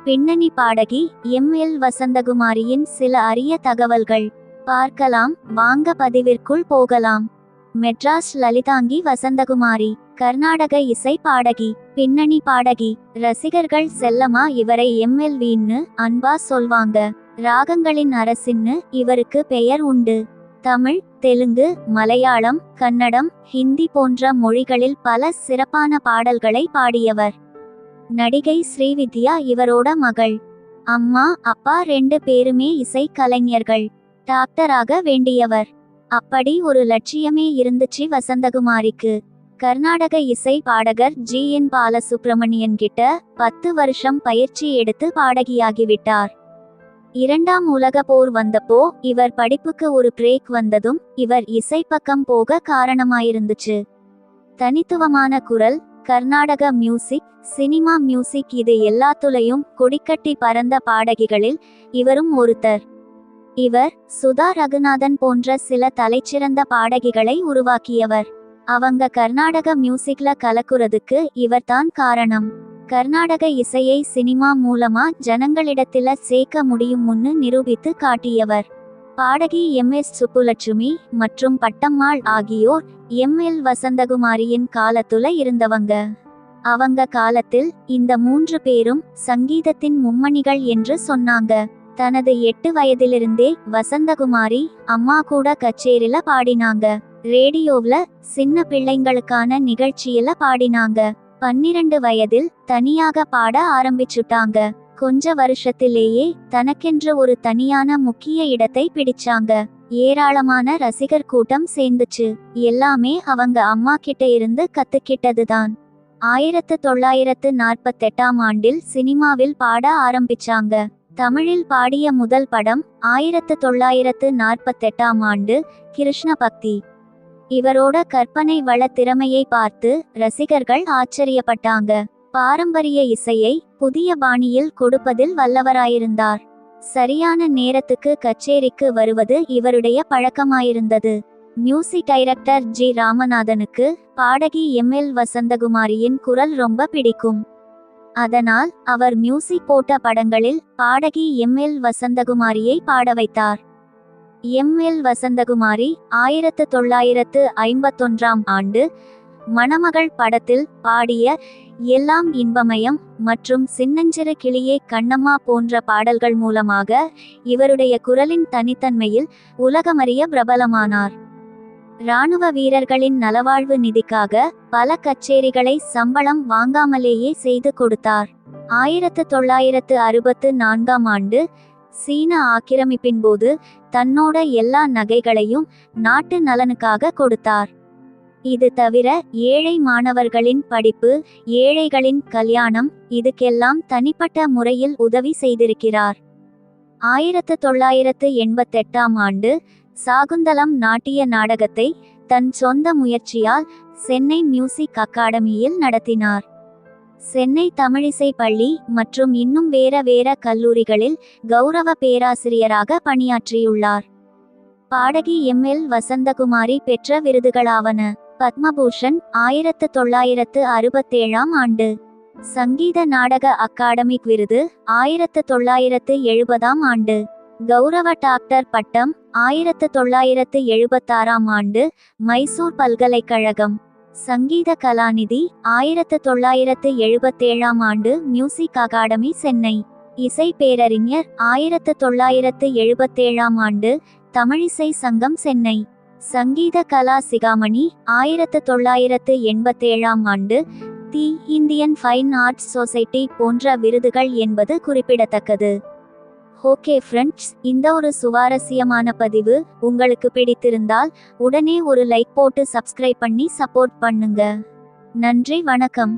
பின்னணி பாடகி எம்.எல். வசந்தகுமாரியின் சில அரிய தகவல்கள் பார்க்கலாம் வாங்க பதிவிற்குள் போகலாம். மெட்ராஸ் லலிதாங்கி வசந்தகுமாரி கர்நாடக இசை பாடகி, பின்னணி பாடகி. ரசிகர்கள் செல்லமா இவரை எம்.எல்.வின்னு அன்பா சொல்வாங்க. ராகங்களின் அரசின்னு இவருக்கு பெயர் உண்டு. தமிழ், தெலுங்கு, மலையாளம், கன்னடம், ஹிந்தி போன்ற மொழிகளில் பல சிறப்பான பாடல்களை பாடியவர். நடிகை ஸ்ரீவித்யா இவரோட மகள். அம்மா அப்பா 2 பேருமே இசை கலைஞர்கள். டாக்டராக வேண்டியவர். அப்படி ஒரு லட்சியமே இருந்துச்சு வசந்தகுமாரிக்கு. கர்நாடக இசை பாடகர் ஜி.என். பாலசுப்ரமணியன் கிட்ட 10 வருஷம் பயிற்சி எடுத்து பாடகியாகிவிட்டார். 2ஆம் உலக போர் வந்தப்போ இவர் படிப்புக்கு ஒரு பிரேக் வந்ததும் இவர் இசை பக்கம் போக காரணமாயிருந்துச்சு. தனித்துவமான குரல், கர்நாடக மியூசிக், சினிமா மியூசிக் இது எல்லாத்துலயும் கொடிக்கட்டி பறந்த பாடகிகளில் இவரும் ஒருத்தர். இவர் சுதா ரகுநாதன் போன்ற சில தலைச்சிறந்த பாடகிகளை உருவாக்கியவர். அவங்க கர்நாடக மியூசிக்ல கலக்குறதுக்கு இவர்தான் காரணம். கர்நாடக இசையை சினிமா மூலமா ஜனங்களிடத்தில சேர்க்க முடியும்னு நிரூபித்து காட்டியவர். பாடகி எம்.எஸ். சுப்புலட்சுமி மற்றும் பட்டம்மாள் ஆகியோர் எம்.எல். வசந்தகுமாரியின் காலத்துல இருந்தவங்க. அவங்க காலத்தில் இந்த 3 பேரும் சங்கீதத்தின் மும்மணிகள் என்று சொன்னாங்க. தனது 8 வயதிலிருந்தே வசந்தகுமாரி அம்மா கூட கச்சேரில பாடினாங்க. ரேடியோவ்ல சின்ன பிள்ளைங்களுக்கான நிகழ்ச்சியில பாடினாங்க. 12 வயதில் தனியாக பாட ஆரம்பிச்சுட்டாங்க. கொஞ்ச வருஷத்திலேயே தனக்கென்று ஒரு தனியான முக்கிய இடத்தை பிடிச்சாங்க. ஏராளமான ரசிகர் கூட்டம் சேர்ந்துச்சு. எல்லாமே அவங்க அம்மா கிட்ட இருந்து கத்துக்கிட்டதுதான். 1948ஆம் ஆண்டில் சினிமாவில் பாட ஆரம்பிச்சாங்க. தமிழில் பாடிய முதல் படம் 1948ஆம் ஆண்டு கிருஷ்ண பக்தி. இவரோட கற்பனை வள திறமையை பார்த்து ரசிகர்கள் ஆச்சரியப்பட்டாங்க. பாரம்பரிய இசையை புதிய பாணியில் கொடுப்பதில் வல்லவராயிருந்தார். சரியான நேரத்துக்கு கச்சேரிக்கு வருவது இவருடைய பழக்கமாயிருந்தது. Music director G. ராமநாதனுக்கு பாடகி எம்.எல். வசந்தகுமாரியின் குரல் ரொம்ப பிடிக்கும். அதனால் அவர் மியூசிக் போட்ட படங்களில் பாடகி எம்.எல். வசந்தகுமாரியை பாட வைத்தார். எம்.எல். வசந்தகுமாரி 1951ஆம் ஆண்டு மணமகள் படத்தில் பாடிய எல்லாம் இன்பமயம் மற்றும் சின்னஞ்சிறு கிளியே கண்ணம்மா போன்ற பாடல்கள் மூலமாக இவருடைய குரலின் தனித்தன்மையில் உலகமறிய பிரபலமானார். இராணுவ வீரர்களின் நலவாழ்வு நிதிக்காக பல கச்சேரிகளை சம்பளம் வாங்காமலேயே செய்து கொடுத்தார். 1964ஆம் ஆண்டு சீன ஆக்கிரமிப்பின் போது தன்னோட எல்லா நகைகளையும் நாட்டு நலனுக்காக கொடுத்தார். இது தவிர ஏழை மாணவர்களின் படிப்பு, ஏழைகளின் கல்யாணம் இதுக்கெல்லாம் தனிப்பட்ட முறையில் உதவி செய்திருக்கிறார். 1988ஆம் ஆண்டு சாகுந்தலம் நாட்டிய நாடகத்தை தன் சொந்த முயற்சியால் சென்னை மியூசிக் அகாடமியில் நடத்தினார். சென்னை தமிழிசை பள்ளி மற்றும் இன்னும் வேற கல்லூரிகளில் கௌரவ பேராசிரியராக பணியாற்றியுள்ளார். பாடகி எம்.எல். வசந்தகுமாரி பெற்ற விருதுகளாவன: பத்மபூஷன் 1967ஆம் ஆண்டு, சங்கீத நாடக அகாடமிக் விருது 1970ஆம் ஆண்டு, கௌரவ டாக்டர் பட்டம் 1976ஆம் ஆண்டு மைசூர் பல்கலைக்கழகம், சங்கீத கலாநிதி 1977ஆம் ஆண்டு மியூசிக் அகாடமி சென்னை, இசை பேரறிஞர் 1977ஆம் ஆண்டு தமிழிசை சங்கம் சென்னை, சங்கீத கலா சிகாமணி 1987ஆம் ஆண்டு தி இந்தியன் ஃபைன் ஆர்ட்ஸ் சொசைட்டி போன்ற விருதுகள் என்பது குறிப்பிடத்தக்கது. ஓகே ஃப்ரெண்ட்ஸ், இந்த ஒரு சுவாரஸ்யமான பதிவு உங்களுக்கு பிடித்திருந்தால் உடனே ஒரு லைக் போட்டு சப்ஸ்கிரைப் பண்ணி சப்போர்ட் பண்ணுங்க. நன்றி, வணக்கம்.